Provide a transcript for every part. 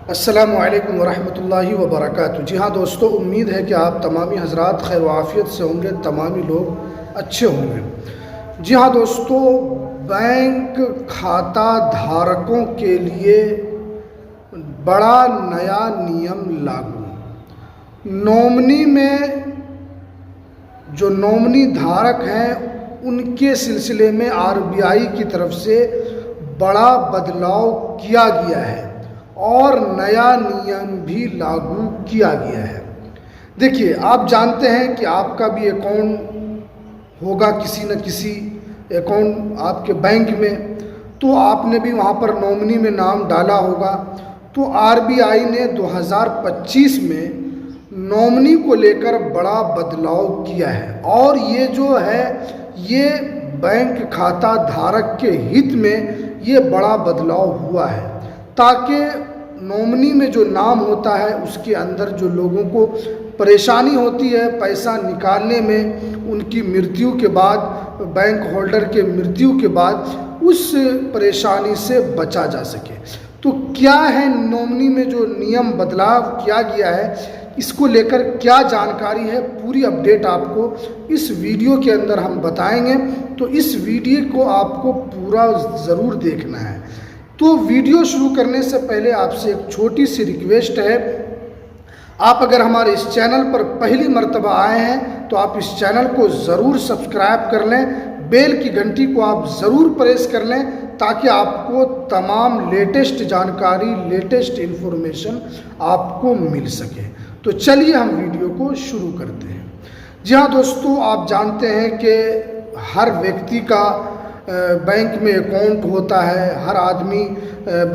अस्सलामुअलैकुम वरहमतुल्लाहि वबरकातुहू। जी हाँ दोस्तों, उम्मीद है कि आप तमामी हज़रात खैर व आफ़ियत से होंगे, तमामी लोग अच्छे होंगे। जी हाँ दोस्तों, बैंक खाता धारकों के लिए बड़ा नया नियम लागू। नॉमिनी में जो नॉमिनी धारक हैं उनके सिलसिले में आरबीआई की तरफ से बड़ा बदलाव किया गया है और नया नियम भी लागू किया गया है। देखिए, आप जानते हैं कि आपका भी अकाउंट होगा, किसी न किसी अकाउंट आपके बैंक में, तो आपने भी वहाँ पर नॉमिनी में नाम डाला होगा। तो आरबीआई ने 2025 में नॉमिनी को लेकर बड़ा बदलाव किया है और ये जो है ये बैंक खाता धारक के हित में ये बड़ा बदलाव हुआ है, ताकि नॉमिनी में जो नाम होता है उसके अंदर जो लोगों को परेशानी होती है पैसा निकालने में, उनकी मृत्यु के बाद, बैंक होल्डर के मृत्यु के बाद उस परेशानी से बचा जा सके। तो क्या है नॉमिनी में जो नियम बदलाव किया गया है, इसको लेकर क्या जानकारी है, पूरी अपडेट आपको इस वीडियो के अंदर हम बताएंगे। तो इस वीडियो को आपको पूरा ज़रूर देखना है। तो वीडियो शुरू करने से पहले आपसे एक छोटी सी रिक्वेस्ट है, आप अगर हमारे इस चैनल पर पहली मर्तबा आए हैं तो आप इस चैनल को ज़रूर सब्सक्राइब कर लें, बेल की घंटी को आप ज़रूर प्रेस कर लें, ताकि आपको तमाम लेटेस्ट जानकारी, लेटेस्ट इन्फॉर्मेशन आपको मिल सके। तो चलिए हम वीडियो को शुरू करते हैं। जी हाँ दोस्तों, आप जानते हैं कि हर व्यक्ति का बैंक में अकाउंट होता है, हर आदमी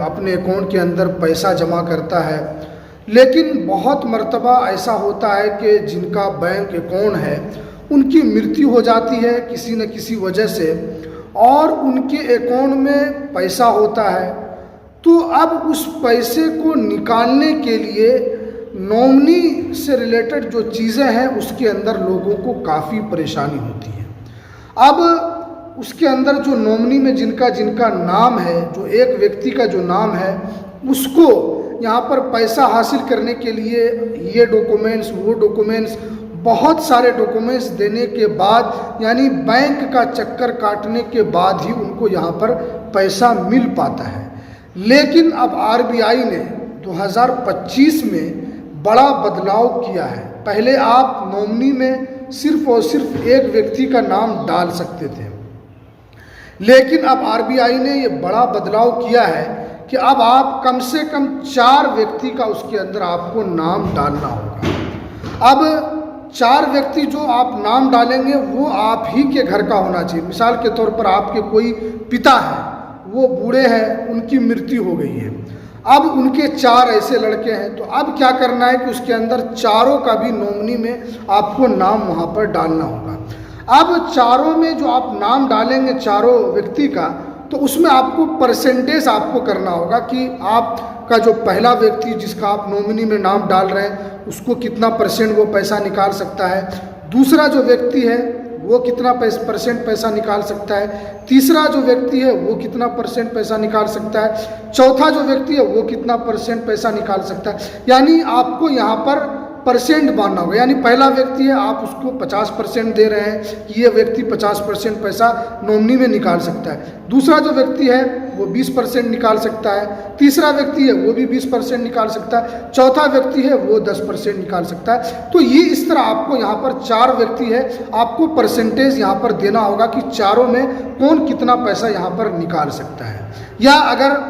अपने अकाउंट के अंदर पैसा जमा करता है, लेकिन बहुत मर्तबा ऐसा होता है कि जिनका बैंक अकाउंट है उनकी मृत्यु हो जाती है किसी न किसी वजह से और उनके अकाउंट में पैसा होता है। तो अब उस पैसे को निकालने के लिए नॉमिनी से रिलेटेड जो चीज़ें हैं उसके अंदर लोगों को काफ़ी परेशानी होती है। अब उसके अंदर जो नॉमिनी में जिनका जिनका नाम है, जो एक व्यक्ति का जो नाम है, उसको यहाँ पर पैसा हासिल करने के लिए ये डॉक्यूमेंट्स, वो डॉक्यूमेंट्स, बहुत सारे डॉक्यूमेंट्स देने के बाद, यानी बैंक का चक्कर काटने के बाद ही उनको यहाँ पर पैसा मिल पाता है। लेकिन अब आरबीआई ने 2025 में बड़ा बदलाव किया है। पहले आप नॉमिनी में सिर्फ और सिर्फ एक व्यक्ति का नाम डाल सकते थे, लेकिन अब आरबीआई ने ये बड़ा बदलाव किया है कि अब आप कम से कम 4 व्यक्ति का उसके अंदर आपको नाम डालना होगा। अब 4 व्यक्ति जो आप नाम डालेंगे वो आप ही के घर का होना चाहिए। मिसाल के तौर पर आपके कोई पिता है, वो बूढ़े हैं, उनकी मृत्यु हो गई है, अब उनके 4 ऐसे लड़के हैं, तो अब क्या करना है कि उसके अंदर चारों का भी नॉमिनी में आपको नाम वहाँ पर डालना होगा। अब चारों में जो आप नाम डालेंगे चारों व्यक्ति का, तो उसमें आपको परसेंटेज आपको करना होगा कि आपका जो पहला व्यक्ति जिसका आप नॉमिनी में नाम डाल रहे हैं उसको कितना परसेंट वो पैसा निकाल सकता है, दूसरा जो व्यक्ति है वो कितना परसेंट पैसा निकाल सकता है, तीसरा जो व्यक्ति है वो कितना परसेंट पैसा निकाल सकता है, चौथा जो व्यक्ति है वो कितना परसेंट पैसा निकाल सकता है। यानी आपको यहाँ पर परसेंट बांधना होगा। यानी पहला व्यक्ति है, आप उसको 50% दे रहे हैं कि ये व्यक्ति 50% पैसा नॉमिनी में निकाल सकता है, दूसरा जो व्यक्ति है वो 20% निकाल सकता है, तीसरा व्यक्ति है वो भी 20% निकाल सकता है, चौथा व्यक्ति है वो 10% निकाल सकता है। तो ये इस तरह आपको यहाँ पर 4 व्यक्ति है, आपको परसेंटेज यहाँ पर देना होगा कि चारों में कौन कितना पैसा यहाँ पर निकाल सकता है। या अगर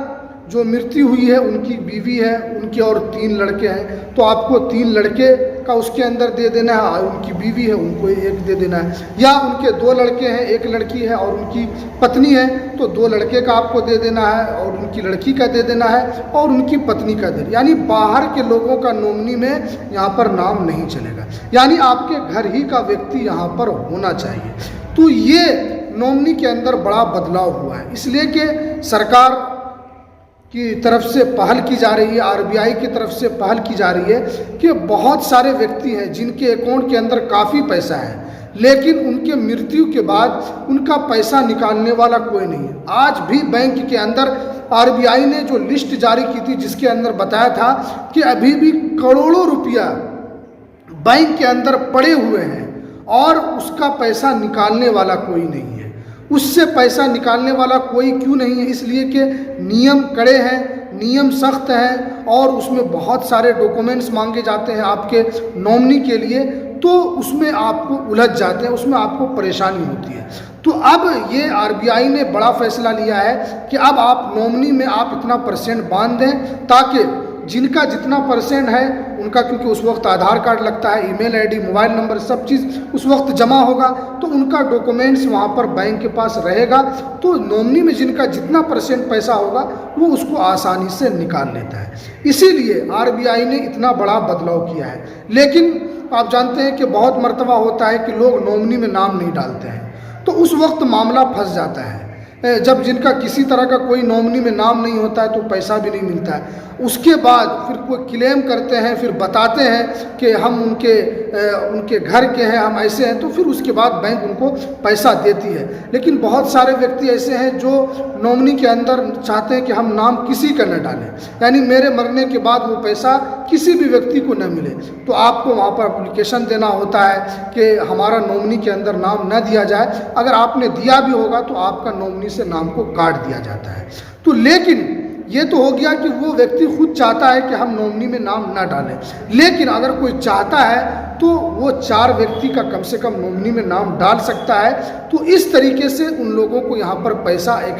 जो मृत्यु हुई है उनकी बीवी है, उनके और 3 लड़के हैं, तो आपको 3 लड़के का उसके अंदर दे देना है, और उनकी बीवी है उनको 1 दे देना है। या उनके 2 लड़के हैं, 1 लड़की है और उनकी पत्नी है, तो 2 लड़के का आपको दे देना है और उनकी लड़की का दे देना है और उनकी पत्नी का दे। यानी बाहर के लोगों का नॉमिनी में यहाँ पर नाम नहीं चलेगा, यानी आपके घर ही का व्यक्ति यहाँ पर होना चाहिए। तो ये नॉमिनी के अंदर बड़ा बदलाव हुआ है, इसलिए कि सरकार की तरफ से पहल की जा रही है, आरबीआई की तरफ से पहल की जा रही है कि बहुत सारे व्यक्ति हैं जिनके अकाउंट के अंदर काफ़ी पैसा है, लेकिन उनके मृत्यु के बाद उनका पैसा निकालने वाला कोई नहीं है। आज भी बैंक के अंदर आरबीआई ने जो लिस्ट जारी की थी, जिसके अंदर बताया था कि अभी भी करोड़ों रुपया बैंक के अंदर पड़े हुए हैं और उसका पैसा निकालने वाला कोई नहीं है। उससे पैसा निकालने वाला कोई क्यों नहीं है? इसलिए कि नियम कड़े हैं, नियम सख्त हैं और उसमें बहुत सारे डॉक्यूमेंट्स मांगे जाते हैं आपके नॉमिनी के लिए, तो उसमें आपको उलझ जाते हैं, उसमें आपको परेशानी होती है। तो अब ये आरबीआई ने बड़ा फैसला लिया है कि अब आप नॉमिनी में आप इतना % बांध दें, ताकि जिनका जितना % है उनका, क्योंकि उस वक्त आधार कार्ड लगता है, ईमेल आईडी, मोबाइल नंबर, सब चीज़ उस वक्त जमा होगा, तो उनका डॉक्यूमेंट्स वहाँ पर बैंक के पास रहेगा, तो नॉमिनी में जिनका जितना % पैसा होगा वो उसको आसानी से निकाल लेता है। इसीलिए आरबीआई ने इतना बड़ा बदलाव किया है। लेकिन आप जानते हैं कि बहुत मर्तबा होता है कि लोग नॉमिनी में नाम नहीं डालते हैं, तो उस वक्त मामला फंस जाता है। जब जिनका किसी तरह का कोई नॉमिनी में नाम नहीं होता है तो पैसा भी नहीं मिलता है। उसके बाद फिर कोई क्लेम करते हैं, फिर बताते हैं कि हम उनके घर के हैं, हम ऐसे हैं, तो फिर उसके बाद बैंक उनको पैसा देती है। लेकिन बहुत सारे व्यक्ति ऐसे हैं जो नॉमिनी के अंदर चाहते हैं कि हम नाम किसी का न डालें, यानी मेरे मरने के बाद वो पैसा किसी भी व्यक्ति को न मिले। तो आपको वहाँ पर एप्लीकेशन देना होता है कि हमारा नॉमिनी के अंदर नाम न दिया जाए। अगर आपने दिया भी होगा तो आपका नॉमिनी से नाम को काट दिया जाता है। तो लेकिन ये तो हो गया कि वो व्यक्ति खुद चाहता है कि हम नॉमिनी में नाम ना डालें, लेकिन अगर कोई चाहता है तो वो 4 व्यक्ति का कम से कम नॉमिनी में नाम डाल सकता है। तो इस तरीके से उन लोगों को यहाँ पर पैसा एक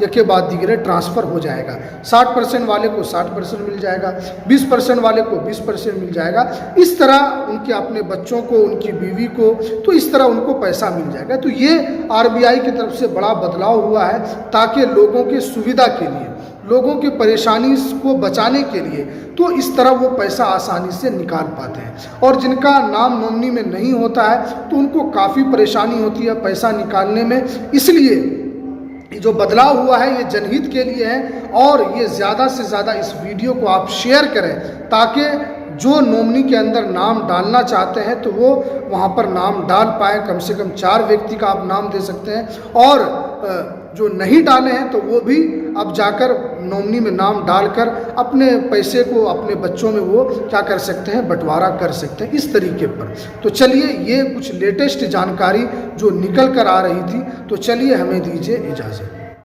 के बाद दीगरे ट्रांसफ़र हो जाएगा। 60% वाले को 60% मिल जाएगा, 20% वाले को 20% मिल जाएगा। इस तरह उनके अपने बच्चों को, उनकी बीवी को, तो इस तरह उनको पैसा मिल जाएगा। तो ये आरबीआई की तरफ से बड़ा बदलाव हुआ है, ताकि लोगों की सुविधा के लिए, लोगों की परेशानी को बचाने के लिए, तो इस तरह वो पैसा आसानी से निकाल पाते हैं। और जिनका नाम नॉमिनी में नहीं होता है तो उनको काफ़ी परेशानी होती है पैसा निकालने में। इसलिए जो बदलाव हुआ है ये जनहित के लिए है, और ये ज़्यादा से ज़्यादा इस वीडियो को आप शेयर करें, ताकि जो नॉमिनी के अंदर नाम डालना चाहते हैं तो वो वहाँ पर नाम डाल पाए। कम से कम 4 व्यक्ति का आप नाम दे सकते हैं, और जो नहीं डाले हैं तो वो भी अब जाकर नॉमिनी में नाम डालकर अपने पैसे को अपने बच्चों में वो क्या कर सकते हैं, बंटवारा कर सकते हैं, इस तरीके पर। तो चलिए, ये कुछ लेटेस्ट जानकारी जो निकल कर आ रही थी, तो चलिए हमें दीजिए इजाज़त।